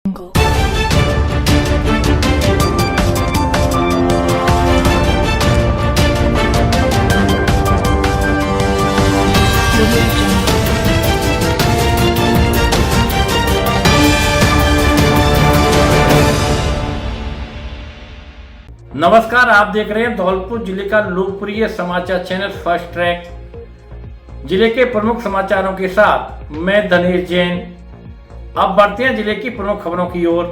नमस्कार, आप देख रहे हैं धौलपुर जिले का लोकप्रिय समाचार चैनल फर्स्ट ट्रैक। जिले के प्रमुख समाचारों के साथ मैं धनेश जैन। अब बढ़ते हैं जिले की प्रमुख खबरों की ओर।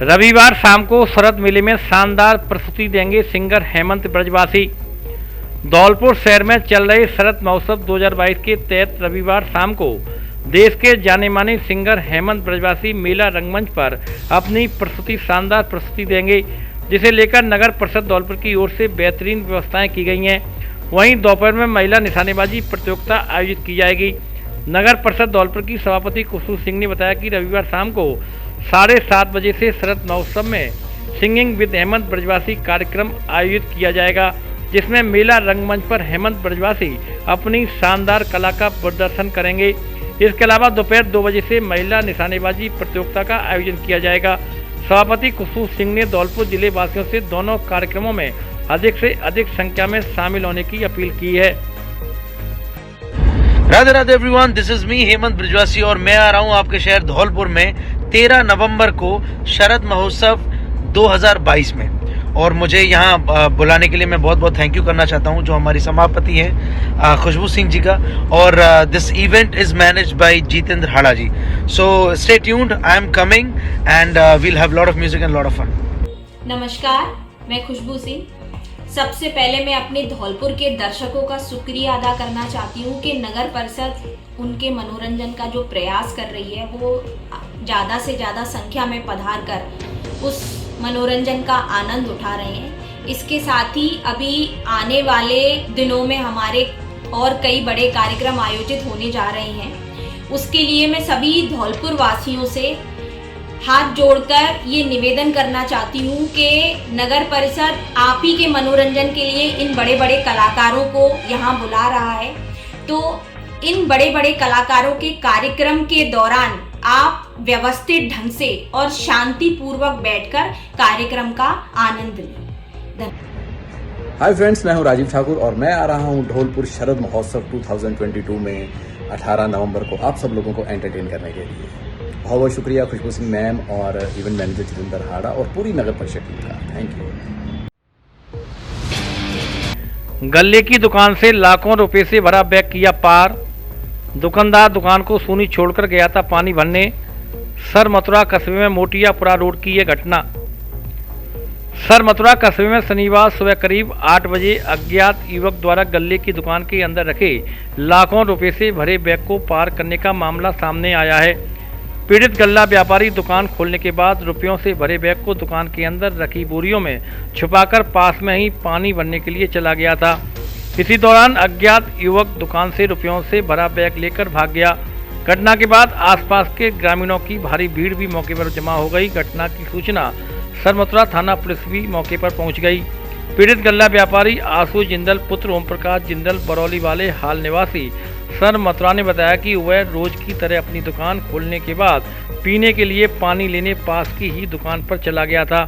रविवार शाम को शरद मेले में शानदार प्रस्तुति देंगे सिंगर हेमंत ब्रजवासी। धौलपुर शहर में चल रहे शरद महोत्सव 2022 के तहत रविवार शाम को देश के जाने माने सिंगर हेमंत ब्रजवासी मेला रंगमंच पर अपनी प्रस्तुति शानदार प्रस्तुति देंगे, जिसे लेकर नगर परिषद धौलपुर की ओर से बेहतरीन व्यवस्थाएं की गई हैं। वहीं दोपहर में महिला निशानेबाजी प्रतियोगिता आयोजित की जाएगी। नगर परिषद धौलपुर की सभापति कुसुम सिंह ने बताया कि रविवार शाम को 7:30 बजे से शरद महोत्सव में सिंगिंग विद हेमंत ब्रजवासी कार्यक्रम आयोजित किया जाएगा, जिसमें मेला रंगमंच पर हेमंत ब्रजवासी अपनी शानदार कला का प्रदर्शन करेंगे। इसके अलावा दोपहर 2 बजे से महिला निशानेबाजी प्रतियोगिता का आयोजन किया जाएगा। सभापति कुसुम सिंह ने धौलपुर जिले वासियों से दोनों कार्यक्रमों में अधिक से अधिक संख्या में शामिल होने की अपील की है। Radhe Radhe everyone, this is me Hemant Brajwasi और मैं आ रहा हूँ आपके शहर धौलपुर में 13 नवंबर को शरद महोत्सव 2022 में। और मुझे यहाँ बुलाने के लिए मैं बहुत बहुत थैंक यू करना चाहता हूँ जो हमारी सभापति हैं खुशबू सिंह जी का। और this event is managed by Jitendra Hada ji. So stay tuned, I am coming and will have lot of music and lot of fun. नमस्कार, मैं खुशबू सिंह। सबसे पहले मैं अपने धौलपुर के दर्शकों का शुक्रिया अदा करना चाहती हूँ कि नगर परिषद उनके मनोरंजन का जो प्रयास कर रही है वो ज़्यादा से ज़्यादा संख्या में पधार कर उस मनोरंजन का आनंद उठा रहे हैं। इसके साथ ही अभी आने वाले दिनों में हमारे और कई बड़े कार्यक्रम आयोजित होने जा रहे हैं। उसके लिए मैं सभी धौलपुर वासियों से हाथ जोड़कर ये निवेदन करना चाहती हूँ कि नगर परिषद आप ही के मनोरंजन के लिए इन बड़े बड़े कलाकारों को यहाँ बुला रहा है, तो इन बड़े बड़े कलाकारों के कार्यक्रम के दौरान आप व्यवस्थित ढंग से और शांति पूर्वक बैठकर कार्यक्रम का आनंद लें। हाय फ्रेंड्स, मैं हूं राजीव ठाकुर और मैं आ रहा हूं धौलपुर शरद महोत्सव 2022 में 18 नवंबर को आप सब लोगों को एंटरटेन करने के लिए। बहुत बहुत शुक्रिया खुशबू सिंह मैम और इवेंट मैनेजर जितेंद्र हाड़ा और पूरी नगर परिषद टीम का। Thank you. गल्ले की दुकान से लाखों रुपए से भरा बैग किया पार। दुकानदार दुकान को सूनी छोड़कर गया था पानी भरने। सर मथुरा कस्बे में मोटियापुरा रोड की यह घटना। सर मथुरा कस्बे में शनिवार सुबह करीब 8 बजे अज्ञात युवक द्वारा गल्ले की दुकान के अंदर रखे लाखों रुपए से भरे बैग को पार करने का मामला सामने आया है। पीड़ित गल्ला व्यापारी दुकान खोलने के बाद रुपयों से भरे बैग को दुकान के अंदर रखी बोरियों में छुपाकर पास में ही पानी भरने के लिए चला गया था। इसी दौरान अज्ञात युवक दुकान से रुपयों से भरा बैग लेकर भाग गया। घटना के बाद आसपास के ग्रामीणों की भारी भीड़ भी मौके पर जमा हो गई। घटना की सूचना सरमथुरा थाना पुलिस भी मौके पर पहुंच गई। पीड़ित गल्ला व्यापारी आशु जिंदल पुत्र ओम प्रकाश जिंदल बरौली वाले हाल निवासी सर मथुरा ने बताया कि वह रोज की तरह अपनी दुकान खोलने के बाद पीने के लिए पानी लेने पास की ही दुकान पर चला गया था।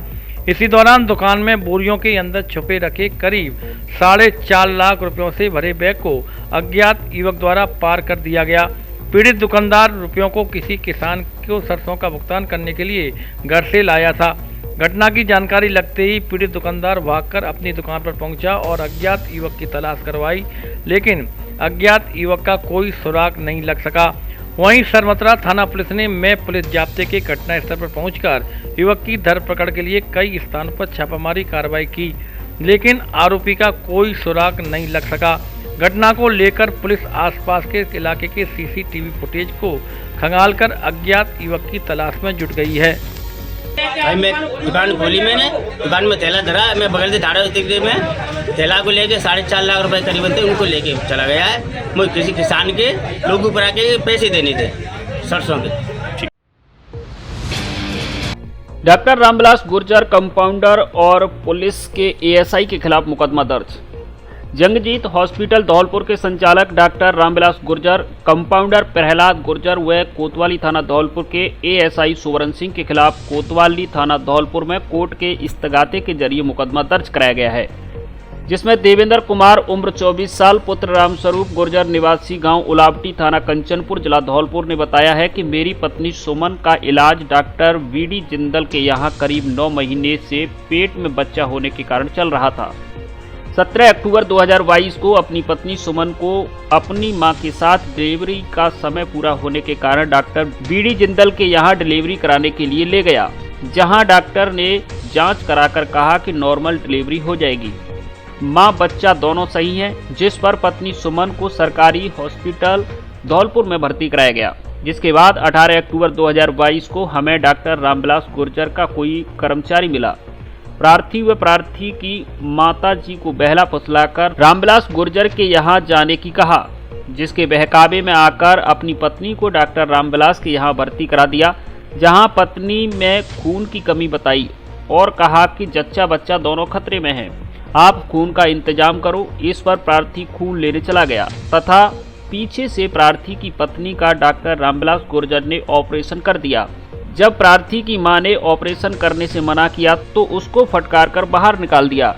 इसी दौरान दुकान में बोरियों के अंदर छुपे रखे करीब 4.5 लाख रुपयों से भरे बैग को अज्ञात युवक द्वारा पार कर दिया गया। पीड़ित दुकानदार रुपयों को किसी किसान को सरसों का भुगतान करने के लिए घर से लाया था। घटना की जानकारी लगते ही पीड़ित दुकानदार भागकर अपनी दुकान पर पहुंचा और अज्ञात युवक की तलाश करवाई, लेकिन अज्ञात युवक का कोई सुराग नहीं लग सका। वहीं सरमथुरा थाना पुलिस ने मैं पुलिस जाब्ते के घटनास्थल पर पहुंचकर युवक की धरपकड़ के लिए कई स्थानों पर छापामारी कार्रवाई की, लेकिन आरोपी का कोई सुराग नहीं लग सका। घटना को लेकर पुलिस आसपास के इलाके के सीसीटीवी फुटेज को खंगालकर अज्ञात युवक की तलाश में जुट गई है। भाई मैं दुकान खोली, मैंने दुकान में थैला धरा, मैं बगल से धारा में थैला को लेके 4.5 लाख रुपए करीबन थे, उनको लेके चला गया है। मुझे किसी किसान के लोगों पर आके पैसे देने थे सरसों के। डॉक्टर रामविलास गुर्जर कंपाउंडर और पुलिस के एएसआई के खिलाफ मुकदमा दर्ज। जंगजीत हॉस्पिटल धौलपुर के संचालक डॉक्टर रामविलास गुर्जर, कंपाउंडर प्रहलाद गुर्जर व कोतवाली थाना धौलपुर के एएसआई सुवर्ण सिंह के खिलाफ कोतवाली थाना धौलपुर में कोर्ट के इस्तगाते के जरिए मुकदमा दर्ज कराया गया है, जिसमें देवेंद्र कुमार उम्र 24 साल पुत्र रामस्वरूप गुर्जर निवासी गांव उलावटी थाना कंचनपुर जिला धौलपुर ने बताया है कि मेरी पत्नी सुमन का इलाज डॉक्टर वीडी जिंदल के यहां करीब 9 महीने से पेट में बच्चा होने के कारण चल रहा था। 17 अक्टूबर 2022 को अपनी पत्नी सुमन को अपनी मां के साथ डिलीवरी का समय पूरा होने के कारण डॉक्टर वीडी जिंदल के यहां डिलीवरी कराने के लिए ले गया, जहां डॉक्टर ने जांच कराकर कहा कि नॉर्मल डिलीवरी हो जाएगी। मां बच्चा दोनों सही हैं, जिस पर पत्नी सुमन को सरकारी हॉस्पिटल धौलपुर में भर्ती कराया गया, जिसके बाद 18 अक्टूबर 2022 को हमें डॉक्टर रामविलास गुर्जर का कोई कर्मचारी मिला। प्रार्थी व प्रार्थी की माता जी को बहला फुसलाकर रामविलास गुर्जर के यहाँ जाने की कहा, जिसके बहकावे में आकर अपनी पत्नी को डॉक्टर रामविलास के यहाँ भर्ती करा दिया, जहाँ पत्नी में खून की कमी बताई और कहा कि जच्चा बच्चा दोनों खतरे में हैं, आप खून का इंतजाम करो। इस पर प्रार्थी खून लेने चला गया तथा पीछे से प्रार्थी की पत्नी का डॉक्टर रामविलास गुर्जर ने ऑपरेशन कर दिया। जब प्रार्थी की मां ने ऑपरेशन करने से मना किया तो उसको फटकार कर बाहर निकाल दिया।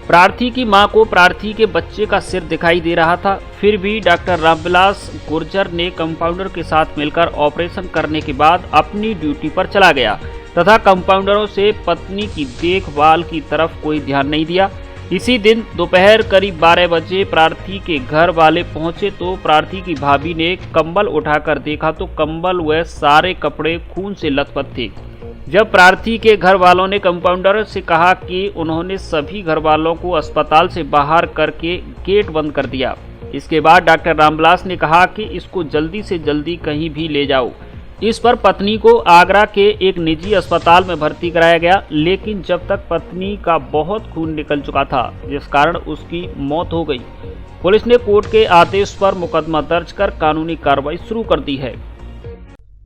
प्रार्थी की मां को प्रार्थी के बच्चे का सिर दिखाई दे रहा था, फिर भी डॉक्टर रामविलास गुर्जर ने कंपाउंडर के साथ मिलकर ऑपरेशन करने के बाद अपनी ड्यूटी पर चला गया तथा कंपाउंडरों से पत्नी की देखभाल की तरफ कोई ध्यान नहीं दिया। इसी दिन दोपहर करीब 12 बजे प्रार्थी के घर वाले पहुंचे तो प्रार्थी की भाभी ने कंबल उठाकर देखा तो कंबल व सारे कपड़े खून से लथपथ थे। जब प्रार्थी के घर वालों ने कंपाउंडर से कहा कि उन्होंने सभी घर वालों को अस्पताल से बाहर करके गेट बंद कर दिया। इसके बाद डॉक्टर रामविलास ने कहा कि इसको जल्दी से जल्दी कहीं भी ले जाओ। इस पर पत्नी को आगरा के एक निजी अस्पताल में भर्ती कराया गया, लेकिन जब तक पत्नी का बहुत खून निकल चुका था, जिस कारण उसकी मौत हो गई। पुलिस ने कोर्ट के आदेश पर मुकदमा दर्ज कर कानूनी कार्रवाई शुरू कर दी है।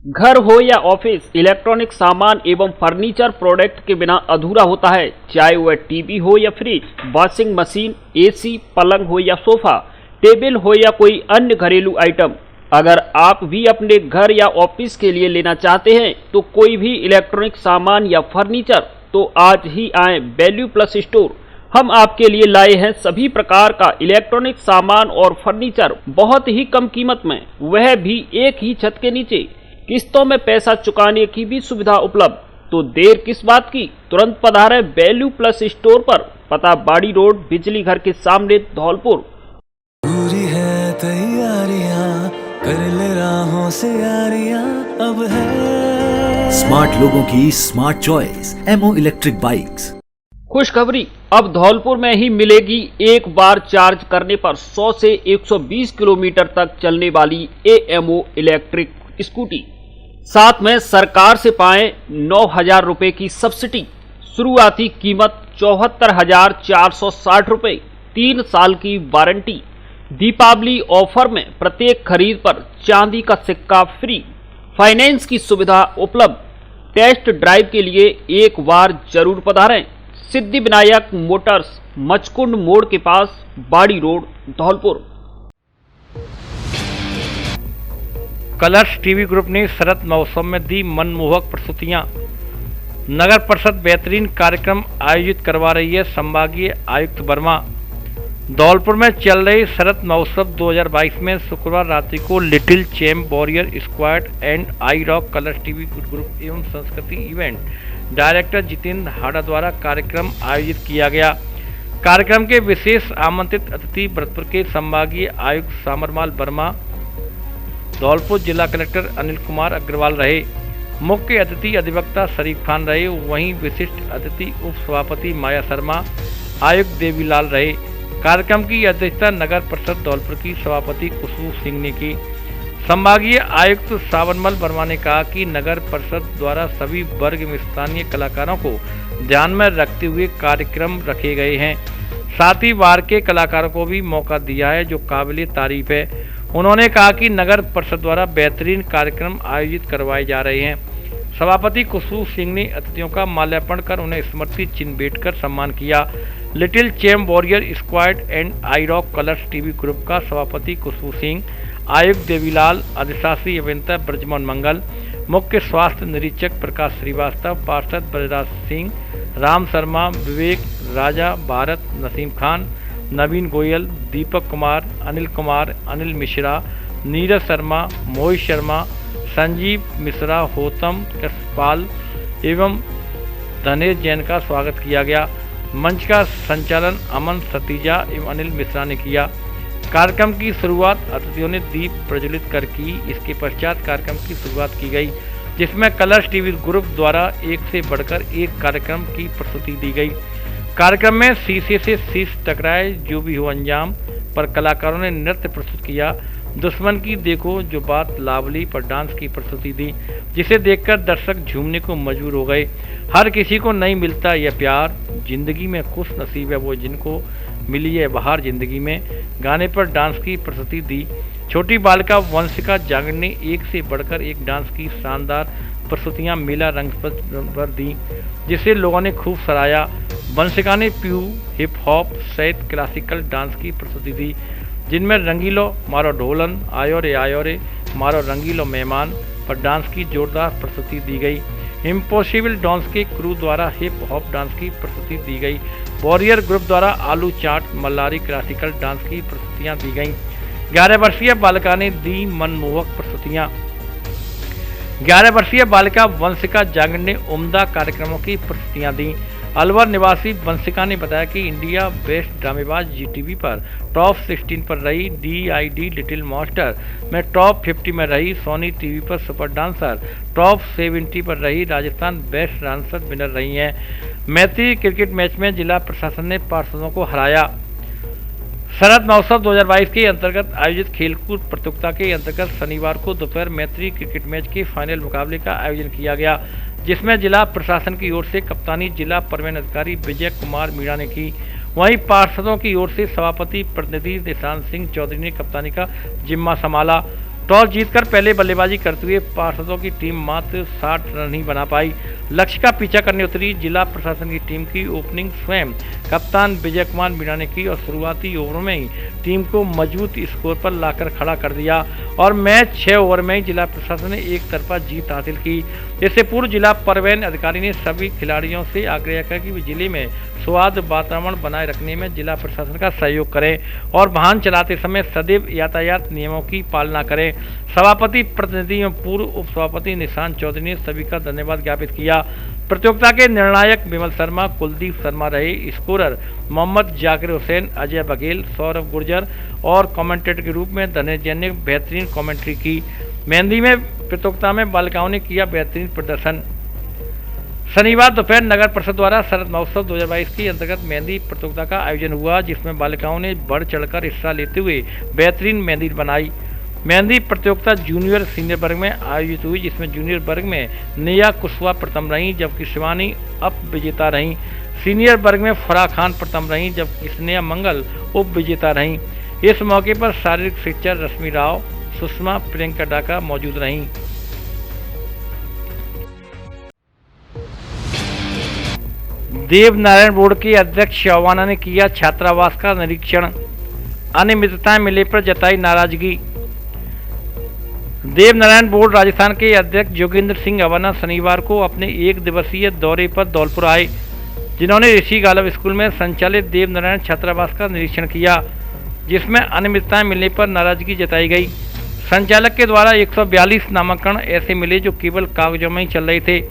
घर हो या ऑफिस, इलेक्ट्रॉनिक सामान एवं फर्नीचर प्रोडक्ट के बिना अधूरा होता है, चाहे वह टीवी हो या फ्रिज, वॉशिंग मशीन, एसी, पलंग हो या सोफा, टेबल हो या कोई अन्य घरेलू आइटम। अगर आप भी अपने घर या ऑफिस के लिए लेना चाहते हैं तो कोई भी इलेक्ट्रॉनिक सामान या फर्नीचर, तो आज ही आए वैल्यू प्लस स्टोर। हम आपके लिए लाए हैं सभी प्रकार का इलेक्ट्रॉनिक सामान और फर्नीचर बहुत ही कम कीमत में, वह भी एक ही छत के नीचे। किस्तों में पैसा चुकाने की भी सुविधा उपलब्ध। तो देर किस बात की, तुरंत पधारें वैल्यू प्लस स्टोर पर। पता बाड़ी रोड, बिजली घर के सामने, धौलपुर। पूरी है तैयारियां, कर ले राहों से यारियां, अब है स्मार्ट लोगों की smart choice, Emo electric bikes. खुशखबरी, अब धौलपुर में ही मिलेगी एक बार चार्ज करने पर 100 से 120 किलोमीटर तक चलने वाली एएमओ इलेक्ट्रिक स्कूटी। साथ में सरकार से पाएं 9,000 रुपए की सब्सिडी। शुरुआती कीमत 74,460 रुपए, 3 साल की वारंटी। दीपावली ऑफर में प्रत्येक खरीद पर चांदी का सिक्का फ्री। फाइनेंस की सुविधा उपलब्ध। टेस्ट ड्राइव के लिए एक बार जरूर पधारें। सिद्धिविनायक मोटर्स, मचकुंड मोड़ के पास, बाड़ी road, Dholpur. Colors TV group ने शरद महोत्सव में दी मनमोहक प्रस्तुतियां। नगर परिषद बेहतरीन कार्यक्रम आयोजित करवा रही है। संभागीय आयुक्त वर्मा। धौलपुर में चल रही शरद महोत्सव 2022 में शुक्रवार रात्रि को little champ warrior squad and I rock Colors TV group एवं संस्कृति इवेंट डायरेक्टर जितेंद्र हाड़ा द्वारा कार्यक्रम आयोजित किया गया। कार्यक्रम के विशेष आमंत्रित अतिथि भरतपुर के संभागीय आयुक्त सामरमाल वर्मा, धौलपुर जिला कलेक्टर अनिल कुमार अग्रवाल रहे। मुख्य अतिथि अधिवक्ता शरीफ खान रहे। वहीं विशिष्ट अतिथि उप सभापति माया शर्मा, आयुक्त देवीलाल रहे। कार्यक्रम की अध्यक्षता नगर परिषद धौलपुर की सभापति खुशबू सिंह ने की। संभागीय आयुक्त सावनमल वर्मा ने कहा कि नगर परिषद द्वारा सभी वर्ग में स्थानीय कलाकारों को ध्यान में रखते हुए कार्यक्रम रखे गए हैं। साथ ही बाहर के कलाकारों को भी मौका दिया है, जो काबिल तारीफ है। उन्होंने कहा कि नगर परिषद द्वारा बेहतरीन कार्यक्रम आयोजित करवाए जा रहे हैं। सभापति खुशबू सिंह ने अतिथियों का माल्यार्पण कर उन्हें स्मृति चिन्ह भेंट कर सम्मान किया। Little champ warrior squad and I rock Colors TV group का सभापति खुशबू सिंह, आयुक्त देवीलाल, अधिशासी अभियंता ब्रजमोहन मंगल, मुख्य स्वास्थ्य निरीक्षक प्रकाश श्रीवास्तव, पार्षद ब्रजराज सिंह, राम शर्मा, विवेक राजा, भारत, नसीम खान, नवीन गोयल, दीपक कुमार, अनिल मिश्रा, नीरज शर्मा, मोहित शर्मा, संजीव मिश्रा, होतम कसपाल एवं धनेश जैन का स्वागत किया गया। मंच का संचालन अमन सतीजा एवं अनिल मिश्रा ने किया। कार्यक्रम की शुरुआत अतिथियों ने दीप प्रज्वलित कर की। इसके पश्चात कार्यक्रम की शुरुआत की गई, जिसमें कलर्स टीवी ग्रुप द्वारा एक से बढ़कर एक कार्यक्रम की प्रस्तुति दी गई। कार्यक्रम में शीशे से शीश टकराए जो भी हो अंजाम पर कलाकारों ने नृत्य प्रस्तुत किया। दुश्मन की देखो जो बात लावली पर डांस की प्रस्तुति दी, जिसे देखकर दर्शक झूमने को मजबूर हो गए। हर किसी को नहीं मिलता यह प्यार, जिंदगी में खुश नसीब है वो जिनको मिली है बहार जिंदगी में, गाने पर डांस की प्रस्तुति दी। छोटी बालिका वंशिका जागरण ने एक से बढ़कर एक डांस की शानदार प्रस्तुतियां मेला रंग पर दी, जिसे लोगों ने खूब सराहा। वंशिका ने प्यू, हिप हॉप सहित क्लासिकल डांस की प्रस्तुति दी, जिनमें रंगीलो मारो ढोलन, आयोरे मारो रंगीलो मेहमान पर डांस की जोरदार प्रस्तुति दी गई। इम्पॉसिबल डांस के क्रू द्वारा हिप हॉप डांस की प्रस्तुति दी गई। वॉरियर ग्रुप द्वारा आलू चाट, मल्लारी क्लासिकल डांस की प्रस्तुतियां दी गईं। 11 वर्षीय बालिका ने दी मनमोहक प्रस्तुतियां। 11 वर्षीय बालिका वंशिका जागरण ने उम्दा कार्यक्रमों की प्रस्तुतियां दी। अलवर निवासी वंशिका ने बताया कि इंडिया बेस्ट ड्रामेबाज जीटीवी पर टॉप 16 पर रही, DID लिटिल मास्टर में टॉप 50 में रही, सोनी टीवी पर सुपर डांसर टॉप 70 पर रही, राजस्थान बेस्ट डांसर विनर रही हैं। मैत्री क्रिकेट मैच में जिला प्रशासन ने पार्षदों को हराया। शरद महोत्सव 2022 के अंतर्गत आयोजित खेलकूद प्रतियोगिता के अंतर्गत शनिवार को दोपहर मैत्री क्रिकेट मैच के फाइनल मुकाबले का आयोजन किया गया, जिसमें जिला प्रशासन की ओर से कप्तानी जिला परिवहन अधिकारी विजय कुमार मीणा ने की। वहीं पार्षदों की ओर से सभापति प्रतिनिधि निशांत सिंह चौधरी ने कप्तानी का जिम्मा संभाला। टॉस जीतकर पहले बल्लेबाजी करते हुए पार्षदों की टीम मात्र 60 रन ही बना पाई। लक्ष्य का पीछा करने उतरी जिला प्रशासन की टीम की ओपनिंग स्वयं कप्तान विजय कुमार मीणा ने की और शुरुआती ओवरों में ही टीम को मजबूत स्कोर पर लाकर खड़ा कर दिया और मैच 6 ओवर में ही जिला प्रशासन ने एक तरफा जीत हासिल की। इससे पूर्व जिला परिवहन अधिकारी ने सभी खिलाड़ियों से आग्रह किया कि वे जिले में स्वाद वातावरण बनाए रखने में जिला प्रशासन का सहयोग करें और वाहन चलाते समय सदैव यातायात नियमों की पालना करें। सभापति प्रतिनिधि एवं पूर्व उप सभापति निशांत चौधरी ने सभी का धन्यवाद ज्ञापित किया। प्रतियोगिता के निर्णायक विमल शर्मा, कुलदीप शर्मा रहे। स्कोरर मोहम्मद जाकिर हुसैन, अजय बघेल, सौरभ गुर्जर और कमेंटेटर के रूप में धनेश जैन ने बेहतरीन कमेंट्री की। मेहंदी में प्रतियोगिता में बालिकाओं ने किया बेहतरीन प्रदर्शन। शनिवार दोपहर नगर परिषद द्वारा शरद महोत्सव 2022 के अंतर्गत मेहंदी प्रतियोगिता का आयोजन हुआ, जिसमें बालिकाओं ने बढ़ चढ़कर हिस्सा लेते हुए बेहतरीन मेहंदी बनाई। मेहंदी प्रतियोगिता जूनियर सीनियर वर्ग में आयोजित हुई, जिसमें जूनियर वर्ग में नेहा कुशवाहा प्रथम रहीं, जबकि शिवानी अप विजेता रहीं। सीनियर वर्ग में फराह खान प्रथम रहीं, जबकि स्नेहा मंगल उप विजेता रहीं। इस मौके पर शारीरिक शिक्षक रश्मि राव, सुषमा, प्रियंका डाका मौजूद रहीं। देवनारायण बोर्ड के अध्यक्ष शोभाना ने किया छात्रावास का निरीक्षण, अनियमितताएं मिलने पर जताई नाराजगी। देवनारायण बोर्ड राजस्थान के अध्यक्ष जोगिंदर सिंह अवाना शनिवार को अपने 1 दिवसीय दौरे पर धौलपुर आए, जिन्होंने ऋषि गालव स्कूल में संचालित देवनारायण छात्रावास का निरीक्षण किया, जिसमें अनियमितताएं मिलने पर नाराजगी जताई गई। संचालक के द्वारा 142 नामांकन ऐसे मिले जो केवल कागजों में ही चल रहे थे।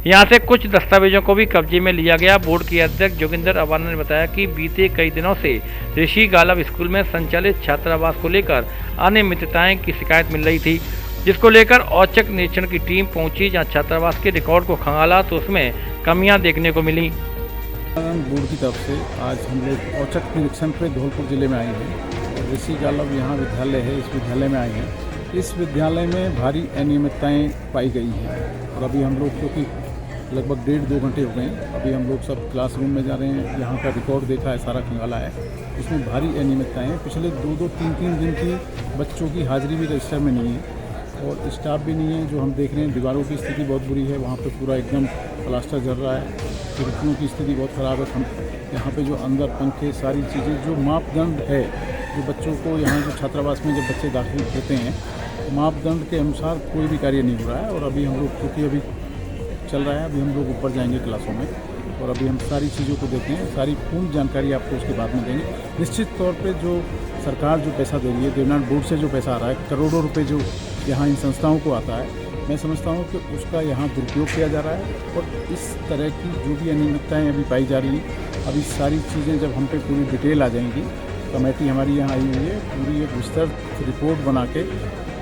यहां से कुछ दस्तावेजों को भी कब्जे में लिया गया। बोर्ड के अध्यक्ष जोगिंदर अवाना ने बताया कि बीते कई दिनों से ऋषि गालव स्कूल में संचालित छात्रावास को लेकर अनियमितताएं की शिकायत मिल रही थी, जिसको लेकर औचक निरीक्षण की टीम पहुंची, जहां छात्रावास के रिकॉर्ड को खंगाला तो उसमें कमियां देखने को मिली। बोर्ड की तरफ से आज हम लोग औचक निरीक्षण पे धौलपुर जिले में आए हैं। ऋषि गालव यहाँ विद्यालय है, इस विद्यालय में आए हैं। इस विद्यालय में भारी अनियमितताएं पाई गई हैं और अभी हम लोग क्योंकि लगभग 1.5-2 घंटे हो गए हैं, अभी हम लोग सब क्लासरूम में जा रहे हैं। यहाँ का रिकॉर्ड देखा है, सारा खंगाला है, इसमें भारी अनियमितताएं पिछले 2-2, 3-3 दिन की बच्चों की हाजिरी भी रजिस्टर में नहीं है और स्टाफ भी नहीं है। जो हम देख रहे हैं दीवारों की स्थिति बहुत बुरी है, वहाँ पे पूरा एकदम प्लास्टर जल रहा है खिड़कियों की स्थिति बहुत ख़राब है। यहाँ पे जो अंदर पंखे सारी चीज़ें जो मापदंड है, जो बच्चों को यहाँ जो छात्रावास में जब बच्चे दाखिल होते हैं मापदंड के अनुसार कोई भी कार्य नहीं हो रहा है। और अभी हम लोग क्योंकि अभी चल रहा है, अभी हम लोग ऊपर जाएंगे क्लासों में और अभी हम सारी चीज़ों को देखेंगे, सारी पूर्ण जानकारी आपको उसके बाद में देंगे। निश्चित तौर पे जो सरकार जो पैसा दे रही है, देवनाथ बोर्ड से जो पैसा आ रहा है, करोड़ों रुपए जो यहाँ इन संस्थाओं को आता है, मैं समझता हूँ कि उसका यहाँ दुरुपयोग किया जा रहा है। और इस तरह की जो भी अनियमितताएँ अभी पाई जा रही हैं, अभी सारी चीज़ें जब हम पे पूरी डिटेल आ जाएंगी, कमेटी हमारी यहाँ आई हुई है, पूरी एक विस्तृत रिपोर्ट बना के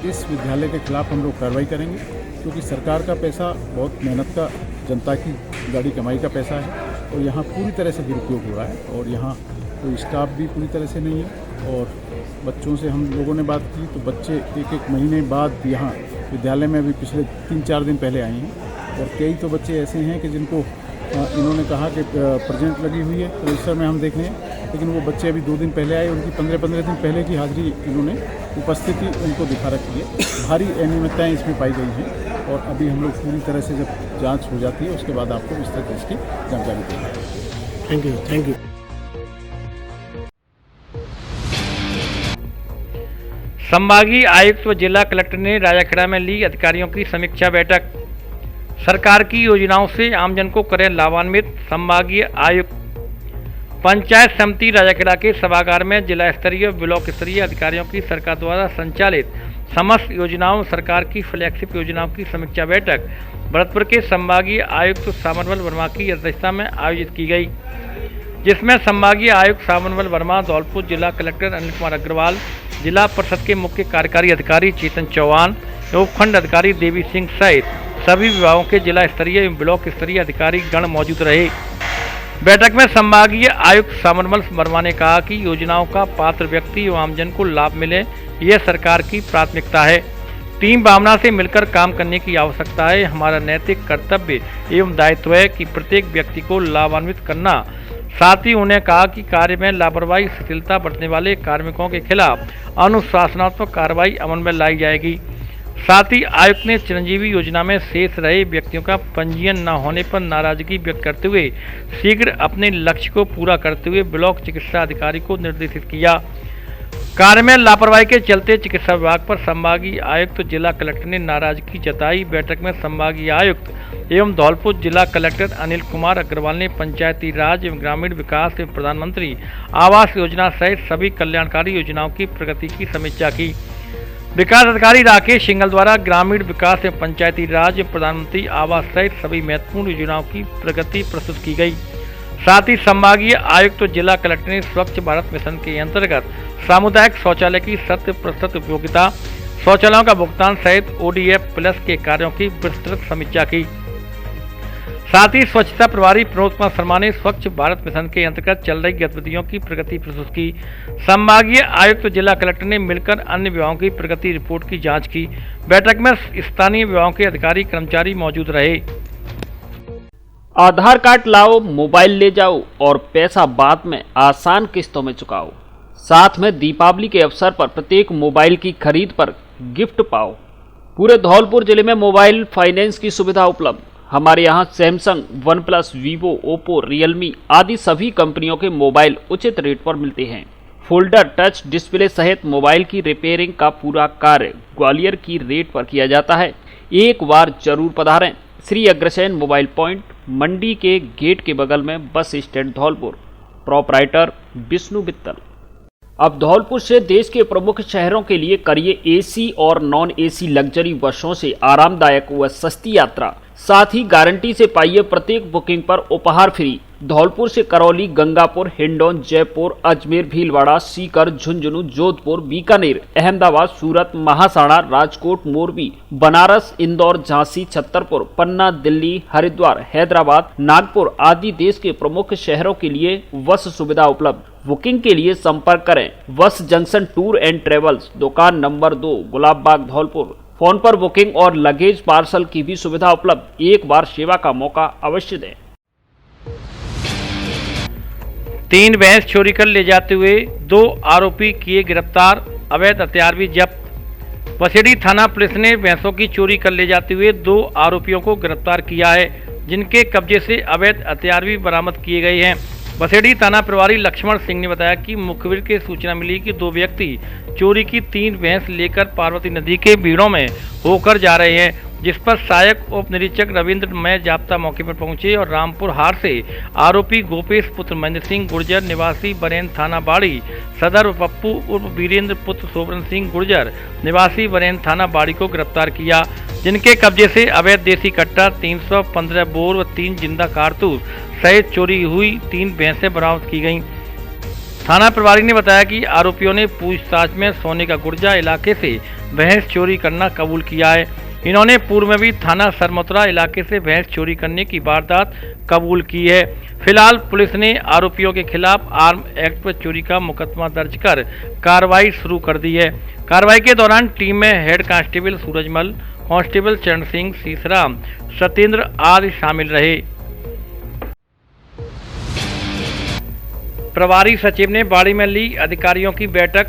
इस विद्यालय के खिलाफ हम लोग कार्रवाई करेंगे। क्योंकि सरकार का पैसा बहुत मेहनत का, जनता की गाड़ी कमाई का पैसा है और यहाँ पूरी तरह से दुरुपयोग हो रहा है। और यहाँ कोई स्टाफ भी पूरी तरह से नहीं है। और बच्चों से हम लोगों ने बात की तो बच्चे एक महीने बाद यहाँ विद्यालय में अभी पिछले 3-4 दिन पहले आए हैं। और कई तो बच्चे ऐसे हैं कि जिनको इन्होंने कहा कि प्रेजेंट लगी हुई है तो रजिस्टर में हम देख लें, लेकिन वो बच्चे अभी 2 दिन पहले आए, उनकी 15 दिन पहले की हाजिरी इन्होंने उपस्थिति उनको दिखा रखी है। भारी अनियमितताएँ इसमें पाई गई हैं और अभी हम लोग पूरी तरह से जब जांच हो जाती है उसके बाद आपको विस्तृत इसकी जानकारी देंगे। Thank you. संभागीय आयुक्त व जिला कलेक्टर ने राजाखेड़ा में ली अधिकारियों की समीक्षा बैठक। सरकार की योजनाओं से आमजन को करें लाभान्वित। संभागीय आयुक्त पंचायत समिति राजाखेड़ा के सभागार में जिला स्तरीय ब्लॉक स्तरीय अधिकारियों की सरकार द्वारा संचालित समस्त योजनाओं सरकार की फ्लैगशिप योजनाओं की समीक्षा बैठक भरतपुर के संभागीय आयुक्त सामनवल वर्मा की अध्यक्षता में आयोजित की गई, जिसमें संभागीय आयुक्त सामनवल वर्मा, धौलपुर जिला कलेक्टर अनिल कुमार अग्रवाल, जिला परिषद के मुख्य कार्यकारी अधिकारी चेतन चौहान, उपखंड अधिकारी देवी सिंह सहित सभी विभागों के जिला स्तरीय एवं ब्लॉक स्तरीय अधिकारी गण मौजूद रहे। बैठक में संभागीय आयुक्त सामनवल वर्मा ने कहा कि योजनाओं का पात्र व्यक्ति एवं आमजन को लाभ मिले, यह सरकार की प्राथमिकता है। टीम भावना से मिलकर काम करने की आवश्यकता है। हमारा नैतिक कर्तव्य एवं दायित्व है कि प्रत्येक व्यक्ति को लाभान्वित करना। साथ ही उन्होंने कहा कि कार्य में लापरवाही शिथिलता बरतने वाले कार्मिकों के खिलाफ अनुशासनात्मक कार्रवाई अमल में लाई जाएगी। साथ ही आयुक्त ने चिरंजीवी योजना में शेष रहे व्यक्तियों का पंजीयन न होने पर नाराजगी व्यक्त करते हुए शीघ्र अपने लक्ष्य को पूरा करते हुए ब्लॉक चिकित्सा अधिकारी को निर्देशित किया। कार्य में लापरवाही के चलते चिकित्सा विभाग पर संभागीय आयुक्त जिला कलेक्टर ने नाराजगी जताई। बैठक में संभागीय आयुक्त एवं धौलपुर जिला कलेक्टर अनिल कुमार अग्रवाल ने पंचायती राज एवं ग्रामीण विकास एवं प्रधानमंत्री आवास योजना सहित सभी कल्याणकारी योजनाओं की प्रगति की समीक्षा की। विकास अधिकारी राकेश सिंघल द्वारा ग्रामीण विकास एवं पंचायती राज एवं प्रधानमंत्री आवास सहित सभी महत्वपूर्ण योजनाओं की प्रगति प्रस्तुत की गई। साथ ही संभागीय आयुक्त जिला कलेक्टर ने स्वच्छ भारत मिशन के अंतर्गत सामुदायिक शौचालय की 100% उपयोगिता, शौचालयों का भुगतान सहित ODF प्लस के कार्यों की विस्तृत समीक्षा की। साथ ही स्वच्छता प्रभारी प्रमोद कुमार शर्मा ने स्वच्छ भारत मिशन के अंतर्गत चल रही गतिविधियों की प्रगति प्रस्तुत की। संभागीय आयुक्त जिला कलेक्टर ने मिलकर अन्य विभागों की प्रगति रिपोर्ट की जांच की। बैठक में स्थानीय विभागों के अधिकारी कर्मचारी मौजूद रहे। आधार कार्ड लाओ, मोबाइल ले जाओ और पैसा बाद में आसान किस्तों में चुकाओ। साथ में दीपावली के अवसर पर प्रत्येक मोबाइल की खरीद पर गिफ्ट पाओ। पूरे धौलपुर जिले में मोबाइल फाइनेंस की सुविधा उपलब्ध। हमारे यहाँ Samsung, OnePlus, Vivo, Oppo, Realme आदि सभी कंपनियों के मोबाइल उचित रेट पर मिलते हैं। फोल्डर, टच डिस्प्ले सहित मोबाइल की रिपेयरिंग का पूरा कार्य ग्वालियर की रेट पर किया जाता है। एक बार जरूर पधारें। श्री अग्रसेन मोबाइल पॉइंट, मंडी के गेट के बगल में, bus stand Dholpur. Proprietor Vishnu Bittal. अब धौलपुर से देश के प्रमुख शहरों के लिए करिए AC और नॉन AC लग्जरी बसों से आरामदायक व सस्ती यात्रा। साथ ही गारंटी से पाइए प्रत्येक बुकिंग पर उपहार फ्री। धौलपुर से करौली, गंगापुर, हिंडौन, जयपुर, अजमेर, भीलवाड़ा, सीकर, झुंझुनू, जोधपुर, बीकानेर, अहमदाबाद, सूरत, महासाणा, राजकोट, मोरबी, बनारस, इंदौर, झांसी, छतरपुर, पन्ना, दिल्ली, हरिद्वार, हैदराबाद, नागपुर आदि देश के प्रमुख शहरों के लिए बस सुविधा उपलब्ध। बुकिंग के लिए संपर्क करें बस जंक्शन टूर एंड ट्रेवल्स, दुकान नंबर 2, गुलाब बाग, धौलपुर। फोन पर बुकिंग और लगेज पार्सल की भी सुविधा उपलब्ध। एक बार सेवा का मौका अवश्य दें। 3 भैंस चोरी कर ले जाते हुए 2 आरोपी किए गिरफ्तार। अवैध हथियार भी जब्त। बसेड़ी थाना पुलिस ने भैंसों की चोरी कर ले जाते हुए 2 आरोपियों को गिरफ्तार किया है। जिनके कब्जे से अवैध हथियार भी बरामद किए गए हैं। बसेड़ी थाना प्रभारी लक्ष्मण सिंह ने बताया कि मुखबिर के सूचना मिली कि 2 व्यक्ति चोरी की 3 भैंस लेकर पार्वती नदी के भीड़ों में होकर जा रहे हैं, जिस पर सहायक उप निरीक्षक रविंद्र मय जाप्ता मौके पर पहुंचे और रामपुर हार से आरोपी गोपेश पुत्र महेंद्र सिंह गुर्जर निवासी बरेन थाना बाड़ी, सदर पप्पू उर्फ वीरेंद्र पुत्र सोबरन सिंह गुर्जर निवासी बरेन थाना बाड़ी को गिरफ्तार किया, जिनके कब्जे से अवैध देसी कट्टा 315 बोर व 3 जिंदा कारतूस सहित चोरी हुई 3 भैंसें बरामद की गईं। थाना प्रभारी ने बताया कि आरोपियों ने पूछताछ में सोने का गुर्जा इलाके से भैंस चोरी करना कबूल किया है। इन्होंने पूर्व में भी थाना सरमथुरा इलाके से भैंस चोरी करने की वारदात कबूल की है। फिलहाल पुलिस ने आरोपियों के खिलाफ आर्म एक्ट पर चोरी का मुकदमा दर्ज कर कार्रवाई शुरू कर दी है। कार्रवाई के दौरान टीम में हेड कांस्टेबल सूरजमल, कांस्टेबल चरण सिंह, सीसराम, सत्येंद्र आदि शामिल रहे। प्रभारी सचिव ने बाड़ी में ली अधिकारियों की बैठक,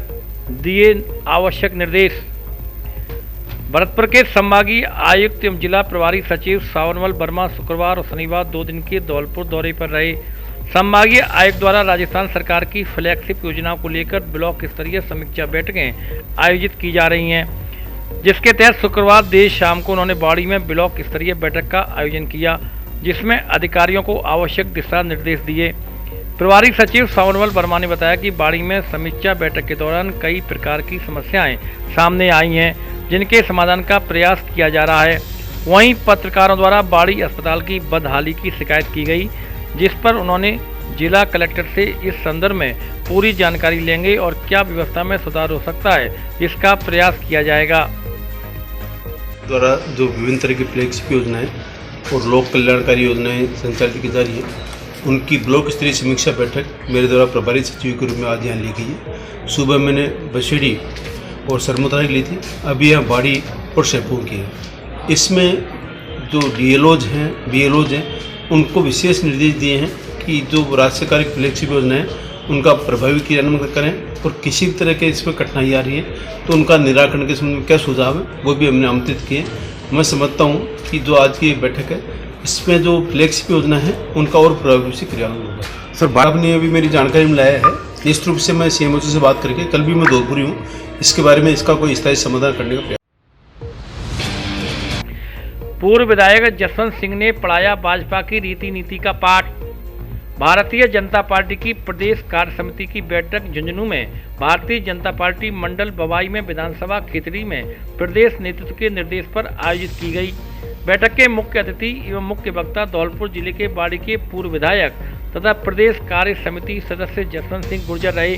दिए आवश्यक निर्देश। भरतपुर के संभागीय आयुक्त एवं जिला प्रभारी सचिव सावनमल वर्मा शुक्रवार और शनिवार 2 दिन के धौलपुर दौरे पर रहे। संभागीय आयुक्त द्वारा राजस्थान सरकार की फ्लैगशिप योजनाओं को लेकर ब्लॉक स्तरीय समीक्षा बैठकें आयोजित की जा रही हैं, जिसके तहत शुक्रवार देर शाम को उन्होंने बाड़ी में ब्लॉक स्तरीय बैठक का आयोजन किया, जिसमें अधिकारियों को आवश्यक दिशा निर्देश दिए। प्रभारी सचिव सावनमल वर्मा ने बताया कि बाड़ी में समीक्षा बैठक के दौरान कई प्रकार की समस्याएं सामने आई हैं, जिनके समाधान का प्रयास किया जा रहा है। वहीं पत्रकारों द्वारा बाड़ी अस्पताल की बदहाली की शिकायत की गई, जिस पर उन्होंने जिला कलेक्टर से इस संदर्भ में पूरी जानकारी लेंगे और क्या व्यवस्था में सुधार हो सकता है, इसका प्रयास किया जाएगा। द्वारा जो विभिन्न तरह की फ्लैगशिप योजनाएं और लोक कल्याणकारी योजनाएं संचालित की जा रही है, उनकी ब्लॉक स्तरीय समीक्षा बैठक मेरे द्वारा प्रभारी सचिव के रूप में आज यहाँ ली गई है। सुबह मैंने बसेड़ी और सरमथुरा की ली थी, अभी यहाँ बाड़ी और शेरपुर की है। इसमें जो डीएलओज हैं, बीएलओज हैं, उनको विशेष निर्देश दिए हैं कि जो राज्य सरकार की फ्लैगशिप योजना है उनका प्रभावी क्रियान्वयन करें और किसी भी तरह के इसमें कठिनाई आ रही है तो उनका निराकरण के संबंध में क्या सुझाव है वो भी हमने आमंत्रित किए। मैं समझता हूँ कि जो आज की बैठक है इसमें जो फ्लैगशिप योजना है उनका और प्रभावी से क्रियान्वयन होगा। सर बाब ने अभी मेरी जानकारी में लाया है, निश्चित रूप से मैं सीएमओसी से बात करके, कल भी मैं धौलपुरी हूँ, इसके बारे में इसका कोई स्थायी समाधान करने का प्रयास। पूर्व विधायक जसवंत सिंह ने पढ़ाया भाजपा की रीति नीति का पाठ। भारतीय जनता पार्टी की प्रदेश कार्य समिति की बैठक झुंझुनू में भारतीय जनता पार्टी मंडल बवाई में विधानसभा खिचड़ी में प्रदेश नेतृत्व के निर्देश पर आयोजित की गई। बैठक के मुख्य अतिथि एवं मुख्य वक्ता धौलपुर जिले के बाड़ी के पूर्व विधायक तथा प्रदेश कार्य समिति सदस्य जसवंत सिंह गुर्जर रहे।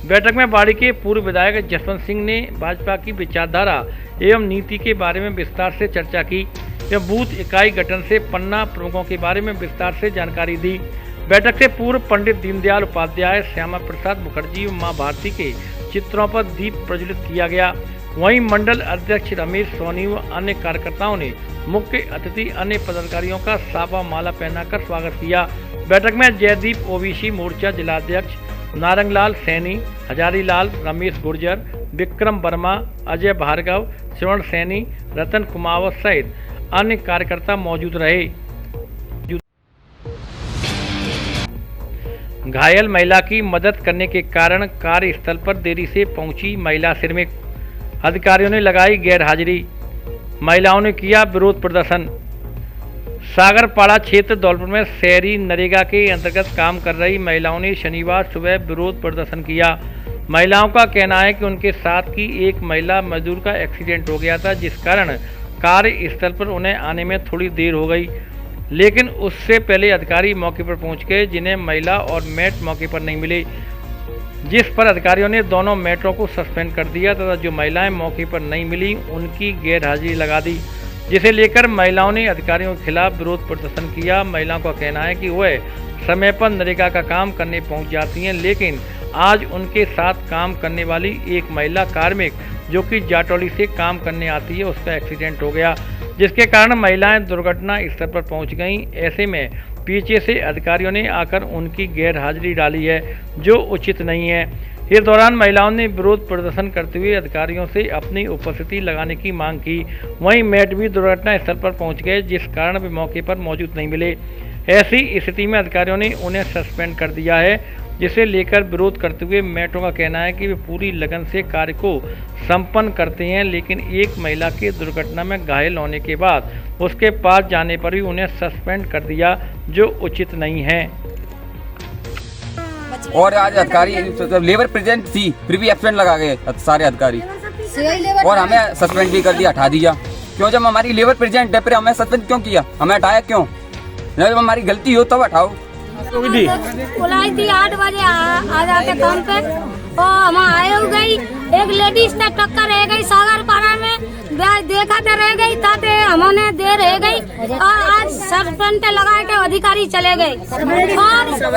बैठक में बाड़ी के पूर्व विधायक जसवंत सिंह ने भाजपा की विचारधारा एवं नीति के बारे में विस्तार से चर्चा की एवं बूथ इकाई गठन से पन्ना प्रमुखों के बारे में विस्तार से जानकारी दी। बैठक से पूर्व पंडित दीनदयाल उपाध्याय, श्यामा प्रसाद मुखर्जी व मां भारती के चित्रों पर दीप प्रज्वलित किया गया। वहीं मंडल अध्यक्ष रमेश सोनी व अन्य कार्यकर्ताओं ने मुख्य अतिथि अन्य पदाधिकारियों का साफा माला पहनाकर स्वागत किया। बैठक में जयदीप ओबीसी मोर्चा जिलाध्यक्ष नारंगलाल सैनी, हजारीलाल, रमेश गुर्जर, विक्रम वर्मा, अजय भार्गव, श्रवण सैनी, रतन कुमावत सहित अन्य कार्यकर्ता मौजूद रहे। घायल महिला की मदद करने के कारण कार्यस्थल पर देरी से पहुंची महिला श्रमिक, अधिकारियों ने लगाई गैर हाजिरी, महिलाओं ने किया विरोध प्रदर्शन। सागरपाड़ा क्षेत्र धौलपुर में शहरी नरेगा के अंतर्गत काम कर रही महिलाओं ने शनिवार सुबह विरोध प्रदर्शन किया। महिलाओं का कहना है कि उनके साथ की एक महिला मजदूर का एक्सीडेंट हो गया था, जिस कारण कार्यस्थल पर उन्हें आने में थोड़ी देर हो गई, लेकिन उससे पहले अधिकारी मौके पर पहुंच गए, जिन्हें महिला और मेट मौके पर नहीं मिले, जिस पर अधिकारियों ने दोनों मेटरों को सस्पेंड कर दिया तथा जो महिलाएं मौके पर नहीं मिली उनकी गैर हाजिरी लगा दी, जिसे लेकर महिलाओं ने अधिकारियों के खिलाफ विरोध प्रदर्शन किया। महिलाओं का कहना है कि वह समय पर नरेगा का काम करने पहुंच जाती हैं, लेकिन आज उनके साथ काम करने वाली एक महिला कार्मिक जो कि जाटौली से काम करने आती है, उसका एक्सीडेंट हो गया, जिसके कारण महिलाएं दुर्घटना स्थल पर पहुंच गईं। ऐसे में पीछे से अधिकारियों ने आकर उनकी गैर हाजिरी डाली है, जो उचित नहीं है। इस दौरान महिलाओं ने विरोध प्रदर्शन करते हुए अधिकारियों से अपनी उपस्थिति लगाने की मांग की। वहीं मेट भी दुर्घटना स्थल पर पहुंच गए, जिस कारण वे मौके पर मौजूद नहीं मिले। ऐसी स्थिति में अधिकारियों ने उन्हें सस्पेंड कर दिया है, जिसे लेकर विरोध करते हुए मेटों का कहना है कि वे पूरी लगन से कार्य को संपन्न करते हैं, लेकिन एक महिला के दुर्घटना में घायल होने के बाद उसके पास जाने पर भी उन्हें सस्पेंड कर दिया, जो उचित नहीं है। और आज अधिकारी लेबर प्रेजेंट थी, फिर भी एब्सेंट लगा गए सारे अधिकारी, और हमें सस्पेंड भी कर दिया, हटा दिया। क्यों? जब हमारी लेबर प्रेजेंट है, फिर हमें सस्पेंड क्यों किया, हमें हटाया क्यों? जब हमारी गलती हो तब हटाओ। बुलाई थी 8 बजे आ जाते काम पे, और हम आए हो गई, एक लेडीज से टक्कर रह गई सागर पारा में, देखा तो रह गई ताते हमने दे रह गई, और आज सस्पेंड लगा के अधिकारी चले गए, और मतलब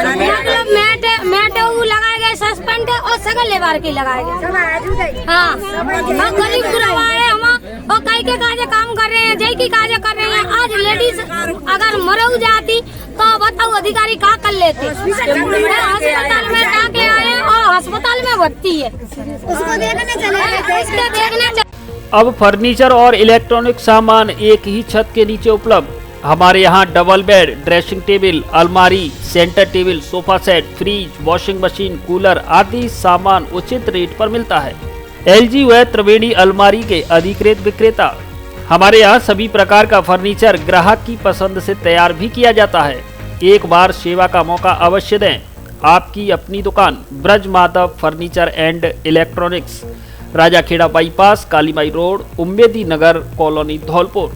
मैट लगाए गए सस्पेंड, और सगल लेबर की लगाए गए। हाँ, गरीब गुरबा है हम, और कई के काजे काम कर रहे हैं, जय की काजे कर रहे हैं। आज लेडीज अगर मर जाती तो बताओ अधिकारी क्या कर लेते। अस्पताल में जाके आए और अस्पताल में भर्ती है, उसको देखने अब फर्नीचर और इलेक्ट्रॉनिक सामान एक ही छत के नीचे उपलब्ध। हमारे यहाँ डबल बेड, ड्रेसिंग टेबल, अलमारी, centre table, sofa set, fridge, washing machine, cooler आदि सामान उचित रेट पर मिलता है। LG व त्रिवेणी अलमारी के अधिकृत विक्रेता। हमारे यहाँ सभी प्रकार का फर्नीचर ग्राहक की पसंद से तैयार भी किया जाता है। एक बार सेवा का मौका अवश्य दें। आपकी अपनी दुकान Braj Madhav furniture and electronics, Rajakhera bypass, Kalimai road, Ummedi Nagar colony, Dholpur.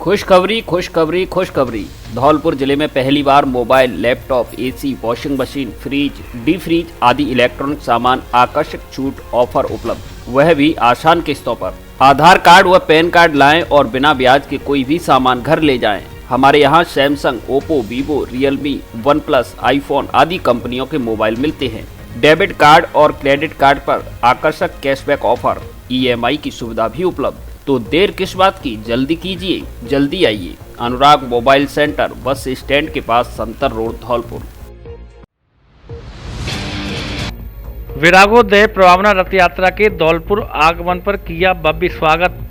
खुशखबरी खुशखबरी खुशखबरी। धौलपुर जिले में पहली बार mobile, laptop, AC, washing machine, fridge, D fridge आदि इलेक्ट्रॉनिक सामान आकर्षक छूट ऑफर उपलब्ध, वह भी आसान किस्तों पर। आधार कार्ड व पैन कार्ड लाएं और बिना ब्याज के कोई भी सामान घर ले जाएं। हमारे यहाँ Samsung, Oppo, Vivo, Realme, OnePlus, iPhone आदि कंपनियों के मोबाइल मिलते हैं। डेबिट कार्ड और क्रेडिट कार्ड पर आकर्षक कैशबैक ऑफर, EMI की सुविधा भी उपलब्ध। तो देर किस बात की, जल्दी कीजिए, जल्दी आइए। अनुराग मोबाइल सेंटर, बस स्टैंड के पास, संतर रोड, धौलपुर। विरागोदय प्रभावना रथ यात्रा के धौलपुर आगमन पर किया भव्य स्वागत।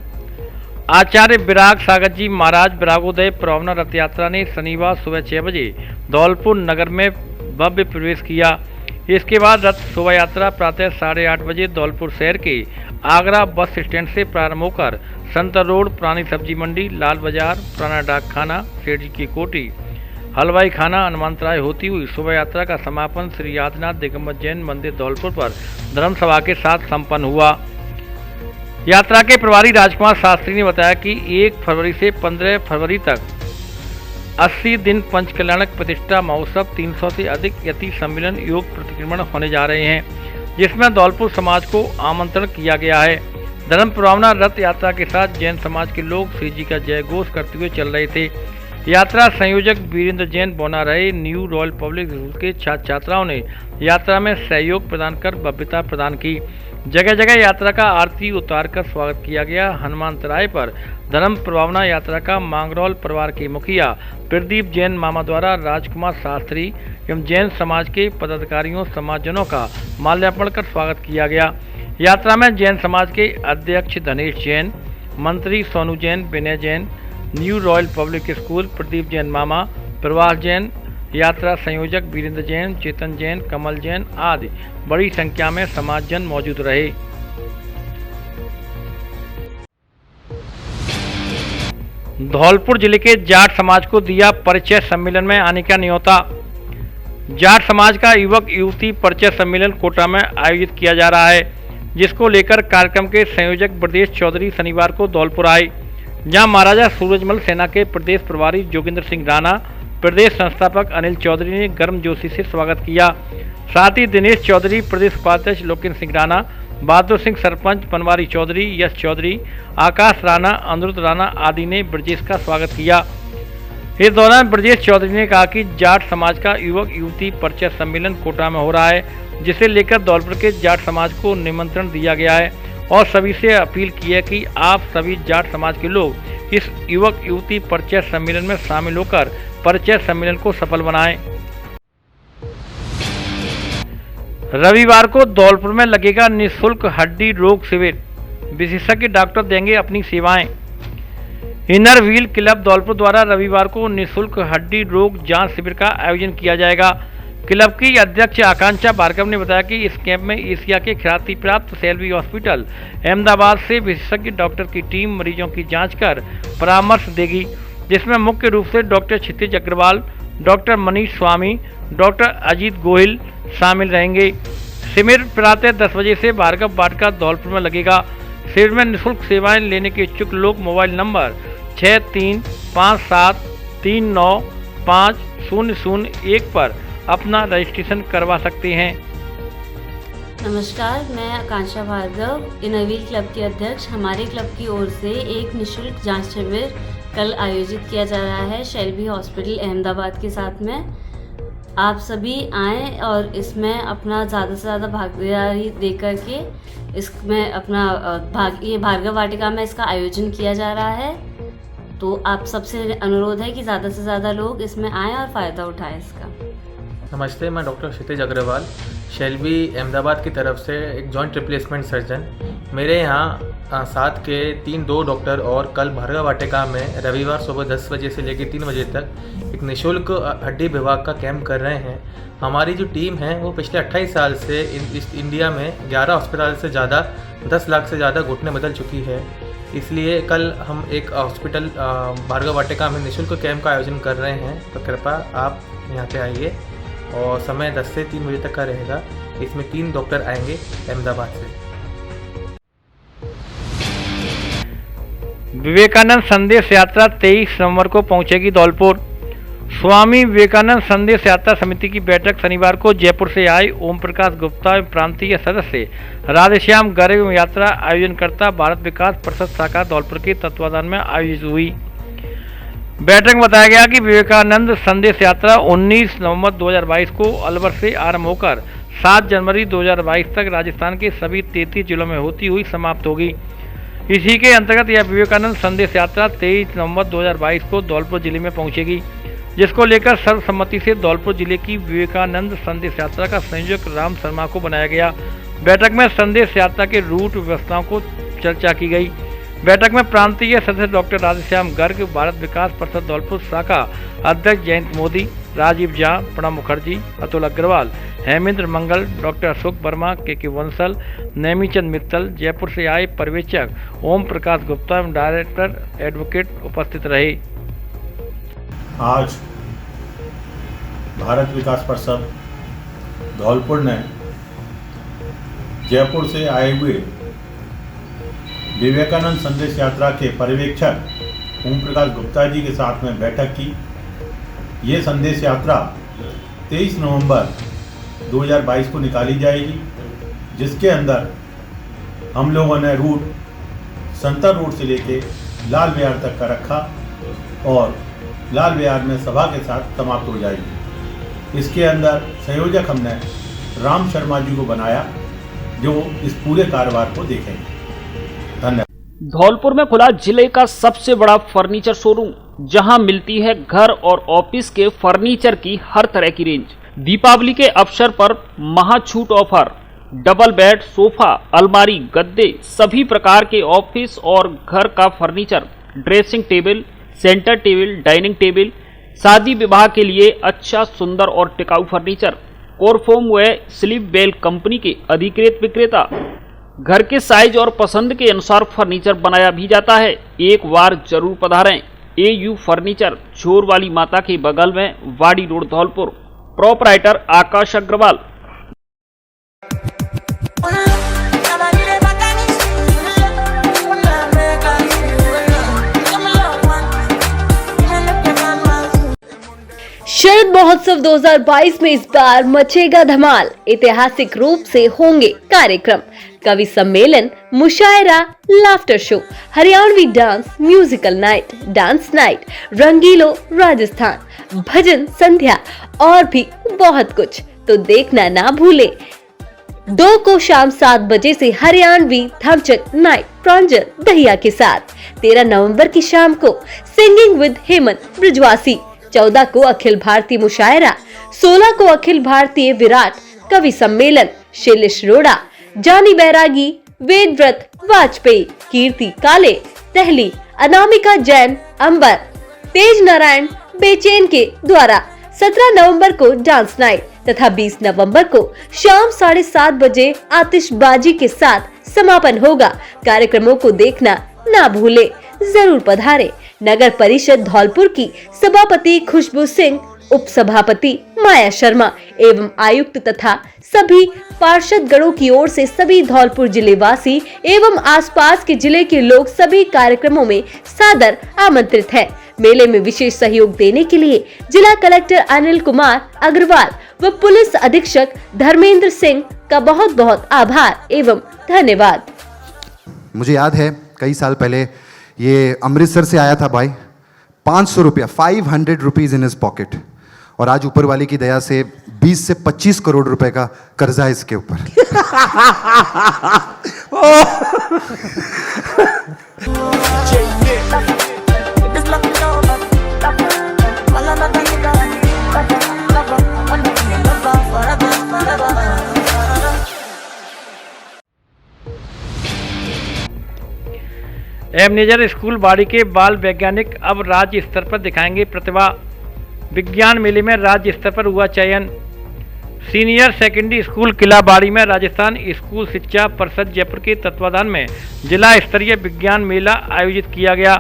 आचार्य विराग सागर जी महाराज विरागोदय प्रभावना रथ यात्रा ने शनिवार सुबह 6 बजे धौलपुर नगर में भव्य प्रवेश किया। इसके बाद रथ शोभा यात्रा प्रातः 8:30 बजे धौलपुर शहर के आगरा बस स्टैंड से प्रारंभ होकर संतर रोड, पुरानी सब्जी मंडी, लाल बाजार, पुराना डाक खाना, सेठ जी की कोठी, हलवाई खाना, हनुमंतराय होती हुई शोभा यात्रा का समापन श्री आदिनाथ दिगंबर जैन मंदिर धौलपुर पर धर्मसभा के साथ संपन्न हुआ। यात्रा के प्रभारी राजकुमार शास्त्री ने बताया कि 1 फरवरी से 15 फरवरी तक 80 दिन पंचकल्याणक प्रतिष्ठा महोत्सव, 300 से अधिक यति सम्मेलन, योग प्रतिक्रमण होने जा रहे हैं, जिसमें धौलपुर समाज को आमंत्रण किया गया है। धर्म प्रभावना रथ यात्रा के साथ जैन समाज के लोग श्री जी का जय घोष करते हुए चल रहे थे। यात्रा संयोजक वीरेंद्र जैन बोना रहे। न्यू रॉयल पब्लिक स्कूल के छात्र छात्राओं ने यात्रा में सहयोग प्रदान कर भव्यता प्रदान की। जगह जगह यात्रा का आरती उतार कर स्वागत किया गया। हनुमंतराय पर धर्म प्रभावना यात्रा का मांगरौल परिवार के मुखिया प्रदीप जैन मामा द्वारा राजकुमार शास्त्री एवं जैन समाज के पदाधिकारियों समाजजनों का माल्यार्पण कर स्वागत किया गया। यात्रा में जैन समाज के अध्यक्ष धनेश जैन, मंत्री Sonu Jain, Vinay Jain, new royal public school Pradeep Jain मामा, प्रवास जैन, यात्रा संयोजक वीरेंद्र जैन, चेतन जैन, कमल जैन आदि बड़ी संख्या में समाजजन मौजूद रहे। धौलपुर जिले के जाट समाज को दिया परिचय सम्मेलन में आने का न्योता। जाट समाज का युवक युवती परिचय सम्मेलन कोटा में आयोजित किया जा रहा है, जिसको लेकर कार्यक्रम के संयोजक ब्रजेश चौधरी शनिवार को धौलपुर आए, जहां महाराजा सूरजमल सेना के प्रदेश प्रभारी जोगिंदर सिंह राणा, प्रदेश संस्थापक अनिल चौधरी ने गर्मजोशी से स्वागत किया। साथ ही दिनेश चौधरी, प्रदेश उपाध्यक्ष लोकेन्द्र सिंह राणा, बहादुर सिंह सरपंच, पनवारी चौधरी, यश चौधरी, आकाश राणा, अनिरुद्ध राणा आदि ने ब्रजेश का स्वागत किया। इस दौरान ब्रजेश चौधरी ने कहा कि जाट समाज का युवक युवती परिचय सम्मेलन कोटा में हो रहा है, जिसे लेकर धौलपुर के जाट समाज को निमंत्रण दिया गया है और सभी से अपील की है कि आप सभी जाट समाज के लोग इस युवक युवती परिचय सम्मेलन में शामिल होकर परिचय सम्मेलन को सफल बनाएं। रविवार को धौलपुर में लगेगा निःशुल्क हड्डी रोग शिविर, विशेषज्ञ डॉक्टर देंगे अपनी सेवाएं। इनर व्हील क्लब धौलपुर द्वारा रविवार को निःशुल्क हड्डी रोग जांच शिविर का आयोजन किया जाएगा। क्लब की अध्यक्ष आकांक्षा भार्गव ने बताया कि इस कैंप में एशिया के ख्याति प्राप्त सेल्वी हॉस्पिटल अहमदाबाद से विशेषज्ञ डॉक्टर की टीम मरीजों की जांच कर परामर्श देगी, जिसमें मुख्य रूप से डॉक्टर क्षितिज अग्रवाल, डॉक्टर मनीष स्वामी, डॉक्टर अजीत गोहिल शामिल रहेंगे। शिविर प्रातः 10 बजे से भार्गव वाटिका धौलपुर में लगेगा। शिविर में निःशुल्क सेवाएं लेने के इच्छुक लोग मोबाइल नंबर 6357395001 पर अपना रजिस्ट्रेशन करवा सकते हैं। नमस्कार, मैं आकांक्षा भार्गव, इनरव्हील क्लब की अध्यक्ष। हमारे क्लब की ओर से एक निःशुल्क जांच शिविर कल आयोजित किया जा रहा है शेल्बी हॉस्पिटल अहमदाबाद के साथ में। आप सभी आएँ और इसमें अपना ज़्यादा से ज़्यादा भागीदारी दे करके इसमें अपना ये भार्गव वाटिका में इसका आयोजन किया जा रहा है। तो आप सबसे अनुरोध है कि ज़्यादा से ज़्यादा लोग इसमें आएँ और फ़ायदा उठाएं इसका। नमस्ते, मैं डॉक्टर क्षितिज अग्रवाल, शेल्बी अहमदाबाद की तरफ से एक जॉइंट रिप्लेसमेंट सर्जन। मेरे यहाँ साथ के 2 डॉक्टर और कल भार्गव वाटिका में रविवार सुबह 10 बजे से लेकर 3 बजे तक एक निःशुल्क हड्डी विभाग का कैंप कर रहे हैं। हमारी जो टीम है वो पिछले 28 साल से इंडिया में 11 हॉस्पिटल से ज़्यादा 10 लाख से ज़्यादा घुटने बदल चुकी है। इसलिए कल हम एक हॉस्पिटल भार्गव वाटिका में निःशुल्क कैंप का आयोजन कर रहे हैं। तो कृपया आप यहाँ पे आइए और समय 10 से 3 बजे तक का रहेगा। इसमें 3 डॉक्टर आएंगे अहमदाबाद से। विवेकानंद संदेश यात्रा 23 नवंबर को पहुंचेगी धौलपुर। स्वामी विवेकानंद संदेश यात्रा समिति की बैठक शनिवार को जयपुर से आए ओम प्रकाश गुप्ता एवं प्रांतीय सदस्य राधेश्याम गर्ग एवं यात्रा आयोजनकर्ता भारत विकास परिषद शाखा धौलपुर के तत्वाधान में आयोजित हुई। बैठक में बताया गया कि विवेकानंद संदेश यात्रा 19 नवंबर 2022 को अलवर से आरंभ होकर 7 जनवरी 2022 तक राजस्थान के सभी 33 जिलों में होती हुई समाप्त होगी। इसी के अंतर्गत यह विवेकानंद संदेश यात्रा 23 नवंबर 2022 को धौलपुर जिले में पहुंचेगी, जिसको लेकर सर्वसम्मति से धौलपुर जिले की विवेकानंद संदेश यात्रा का संयोजक राम शर्मा को बनाया गया। बैठक में संदेश यात्रा के रूट व्यवस्थाओं को चर्चा की गई। बैठक में प्रांतीय सदस्य डॉक्टर राधेश्याम गर्ग, भारत विकास परिषद धौलपुर शाखा अध्यक्ष जयंत मोदी, राजीव झा, प्रणब मुखर्जी, अतुल अग्रवाल, हेमेंद्र मंगल, डॉक्टर अशोक वर्मा, के वंसल, नेमीचंद मित्तल, जयपुर से आए पर्यवेक्षक ओम प्रकाश गुप्ता एवं डायरेक्टर एडवोकेट उपस्थित रहे। आज भारत विकास परिषद धौलपुर ने जयपुर से आए हुए विवेकानंद संदेश यात्रा के पर्यवेक्षक ओम प्रकाश गुप्ता जी के साथ में बैठक की। ये संदेश यात्रा 23 नवंबर 2022 को निकाली जाएगी, जिसके अंदर हम लोगों ने रूट संतर रोड से लेके लाल विहार तक का रखा और लाल विहार में सभा के साथ समाप्त हो जाएगी। इसके अंदर संयोजक हमने राम शर्मा जी को बनाया, जो इस पूरे कारोबार को देखेंगे। धौलपुर में खुला जिले का सबसे बड़ा फर्नीचर शोरूम, जहां मिलती है घर और ऑफिस के फर्नीचर की हर तरह की रेंज। दीपावली के अवसर पर महाछूट ऑफर, डबल बेड, सोफा, अलमारी, गद्दे, सभी प्रकार के ऑफिस और घर का furniture, dressing table, centre table, dining table, शादी विवाह के लिए अच्छा, सुंदर और टिकाऊ फर्नीचर। कोरफोम व स्लीप बेल कंपनी के अधिकृत विक्रेता। घर के साइज और पसंद के अनुसार फर्नीचर बनाया भी जाता है। एक बार जरूर पधारें। AU फर्नीचर, झोर वाली माता के बगल में, वाड़ी रोड, धौलपुर। प्रोपराइटर आकाश अग्रवाल। शरद महोत्सव 2022 में इस बार मचेगा धमाल। ऐतिहासिक रूप से होंगे कार्यक्रम, कवि सम्मेलन, मुशायरा, laughter show, Haryanvi dance, musical night, dance night, रंगीलो राजस्थान, भजन संध्या और भी बहुत कुछ। तो देखना ना भूले 2 को शाम 7 बजे से हरियाणवी थमचक नाइट प्रांजल दहिया के साथ। 13 नवंबर की शाम को सिंगिंग विद हेमंत ब्रिजवासी, 14 को अखिल भारतीय मुशायरा, 16 को अखिल भारतीय विराट कवि सम्मेलन, शैलेश रोड़ा, जानी बैरागी, वेदव्रत वाजपेयी, कीर्ति काले, टहली, अनामिका जैन, अंबर, तेज नारायण बेचैन के द्वारा 17 नवंबर को डांस नाइट तथा 20 नवंबर को शाम 7:30 बजे आतिशबाजी के साथ समापन होगा। कार्यक्रमों को देखना ना भूले, जरूर पधारे। नगर परिषद धौलपुर की सभापति खुशबू सिंह, उप सभापति माया शर्मा एवं आयुक्त तथा सभी पार्षद गणों की ओर से सभी धौलपुर जिले वासी एवं आसपास के जिले के लोग सभी कार्यक्रमों में सादर आमंत्रित है। मेले में विशेष सहयोग देने के लिए जिला कलेक्टर अनिल कुमार अग्रवाल व पुलिस अधीक्षक धर्मेंद्र सिंह का बहुत बहुत आभार एवं धन्यवाद। मुझे याद है कई साल पहले ये अमृतसर से आया था भाई, 500 रुपया, 500 रुपीज इन हिज पॉकेट, और आज ऊपर वाले की दया से 20 से 25 करोड़ रुपए का कर्जा है इसके ऊपर। एबनेजर स्कूल बाड़ी के बाल वैज्ञानिक अब राज्य स्तर पर दिखाएंगे प्रतिभा। विज्ञान मेले में राज्य स्तर पर हुआ चयन। सीनियर सेकेंडरी स्कूल किला बाड़ी में राजस्थान स्कूल शिक्षा परिषद जयपुर के तत्वाधान में जिला स्तरीय विज्ञान मेला आयोजित किया गया,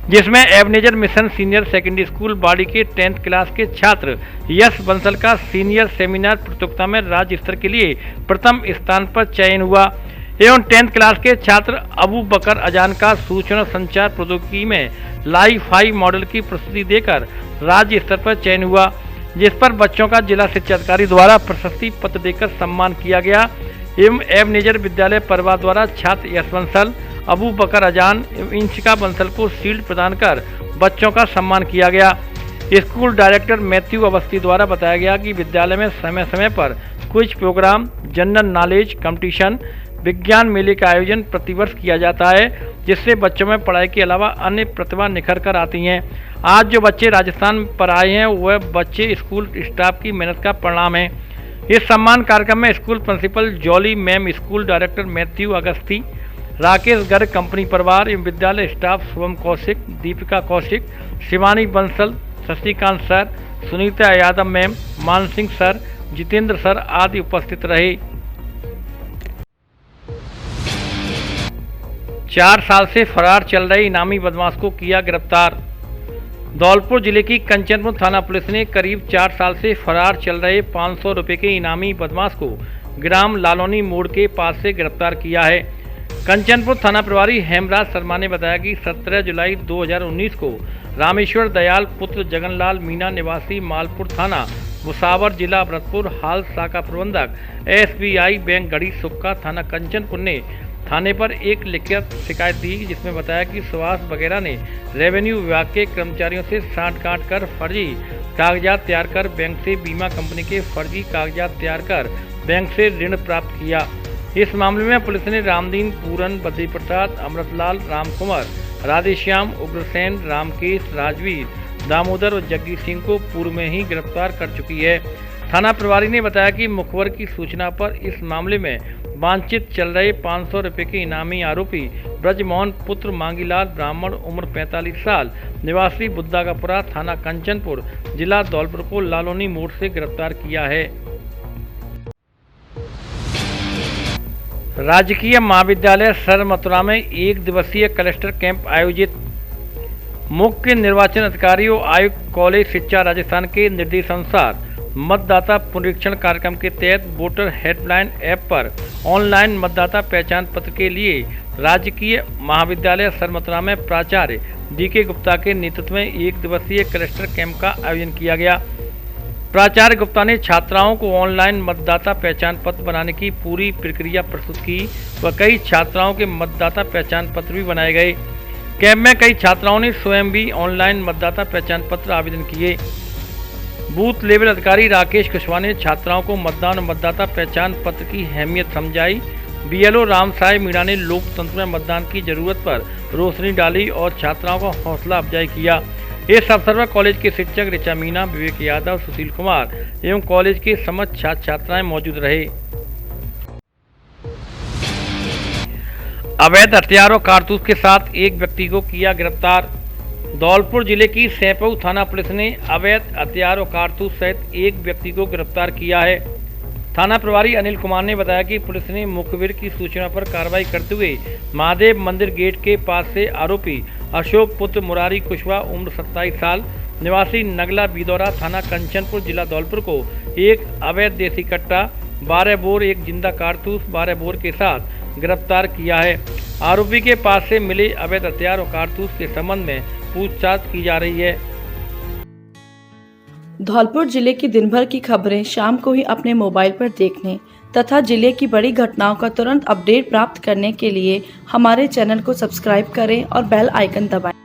जिसमें Ebenezer mission senior secondary school बाड़ी के 10th क्लास के छात्र यश बंसल का सीनियर सेमिनार प्रतियोगिता में राज्य स्तर के लिए प्रथम स्थान पर चयन हुआ एवं 10th क्लास के छात्र अबू बकर अजान का सूचना संचार प्रौद्योगिकी में लाइव 5 मॉडल की प्रस्तुति देकर राज्य स्तर पर चयन हुआ, जिस पर बच्चों का जिला शिक्षा अधिकारी द्वारा प्रशस्ति पत्र देकर सम्मान किया गया एवं एबनेजर विद्यालय परवा द्वारा छात्र यश बंसल, अबू बकर अजान एवं इंशिका बंसल को शील्ड प्रदान कर बच्चों का सम्मान किया गया। स्कूल डायरेक्टर मैथ्यू अवस्थी द्वारा बताया गया कि विद्यालय में समय समय पर quiz program, general knowledge competition, विज्ञान मेले का आयोजन प्रतिवर्ष किया जाता है, जिससे बच्चों में पढ़ाई के अलावा अन्य प्रतिभा निखर कर आती हैं। आज जो बच्चे राजस्थान पर आए हैं वह बच्चे स्कूल स्टाफ की मेहनत का परिणाम है। इस सम्मान कार्यक्रम में school principal Jolly ma'am, school director Matthew Augusty, Rakesh Garg company परिवार एवं विद्यालय staff Shubham Kaushik, Deepika Kaushik, Shivani Bansal, Shashikant sir, Sunita Yadav ma'am, Maan Singh sir, Jitendra sir आदि उपस्थित रहे। 4 साल से फरार चल रहे इनामी बदमाश को किया गिरफ्तार। धौलपुर जिले की कंचनपुर थाना पुलिस ने करीब 4 साल से फरार चल रहे 500 रुपये के इनामी बदमाश को ग्राम लालौनी मोड़ के पास से गिरफ्तार किया है। कंचनपुर थाना प्रभारी हेमराज शर्मा ने बताया कि 17 जुलाई 2019 को रामेश्वर दयाल पुत्र जगनलाल मीना निवासी मालपुर थाना मुसावर जिला भरतपुर हाल शाखा प्रबंधक SBI बैंक गढ़ी सुक्का थाना कंचनपुर ने थाने पर एक लिखित शिकायत दी, जिसमें बताया कि सुभाष वगैरह ने रेवेन्यू विभाग के कर्मचारियों से साठ-गांठ कर फर्जी कागजात तैयार कर बैंक से बीमा कंपनी के फर्जी कागजात तैयार कर बैंक से ऋण प्राप्त किया। इस मामले में पुलिस ने रामदीन, पूरन, बद्री प्रसाद, अमृतलाल, रामकुमार, राधेश्याम, उग्रसेन, रामकेश, राजवीर, दामोदर और जग्गी सिंह को पूर्व में ही गिरफ्तार कर चुकी है। थाना प्रभारी ने बताया कि मुखबर की सूचना पर इस मामले में वांछित चल रहे 500 रुपये के इनामी आरोपी ब्रजमोहन पुत्र मांगीलाल ब्राह्मण उम्र 45 साल निवासी बुद्धागापुरा थाना कंचनपुर जिला धौलपुर को लालौनी मोड़ से गिरफ्तार किया है। राजकीय महाविद्यालय सर मथुरा में 1 दिवसीय क्लस्टर कैंप आयोजित। मुख्य निर्वाचन अधिकारी और आयुक्त कॉलेज शिक्षा राजस्थान के निर्देशानुसार मतदाता पुनरीक्षण कार्यक्रम के तहत वोटर हेल्पलाइन ऐप पर ऑनलाइन मतदाता पहचान पत्र के लिए राजकीय महाविद्यालय सरमथुरा में प्राचार्य DK गुप्ता के नेतृत्व में 1 दिवसीय क्लस्टर कैंप का आयोजन किया गया। प्राचार्य गुप्ता ने छात्राओं को ऑनलाइन मतदाता पहचान पत्र बनाने की पूरी प्रक्रिया प्रस्तुत की व कई छात्राओं के मतदाता पहचान पत्र भी बनाए गए। कैंप में कई छात्राओं ने स्वयं भी ऑनलाइन मतदाता पहचान पत्र आवेदन किए। बूथ लेवल अधिकारी राकेश कुशवाहा ने छात्राओं को मतदान और मतदाता पहचान पत्र की अहमियत समझाई। BLO राम साय मीणा ने लोकतंत्र में मतदान की जरूरत पर रोशनी डाली और छात्राओं को हौसला अफजाई किया। इस अवसर पर कॉलेज के शिक्षक ऋचा मीना, विवेक यादव, सुशील कुमार एवं कॉलेज के समस्त छात्र छात्राएं मौजूद रहे। अवैध हथियारों कारतूस के साथ एक व्यक्ति को किया गिरफ्तार। धौलपुर जिले की सैंपऊ थाना पुलिस ने अवैध हथियारों कारतूस सहित एक व्यक्ति को गिरफ्तार किया है। थाना प्रभारी अनिल कुमार ने बताया कि पुलिस ने मुखबिर की सूचना पर कार्रवाई करते हुए महादेव मंदिर गेट के पास से आरोपी अशोक पुत्र मुरारी कुशवाहा उम्र 27 साल निवासी नगला बिदौरा थाना कंचनपुर जिला धौलपुर को एक अवैध देसी कट्टा 12 बोर एक जिंदा कारतूस 12 बोर के साथ गिरफ्तार किया है। आरोपी के पास से मिले अवैध हथियार और कारतूस के संबंध में पूछताछ की जा रही है। धौलपुर जिले की दिन भर की खबरें शाम को ही अपने मोबाइल पर देखने तथा जिले की बड़ी घटनाओं का तुरंत अपडेट प्राप्त करने के लिए हमारे चैनल को सब्सक्राइब करें और बेल आइकन दबाएं।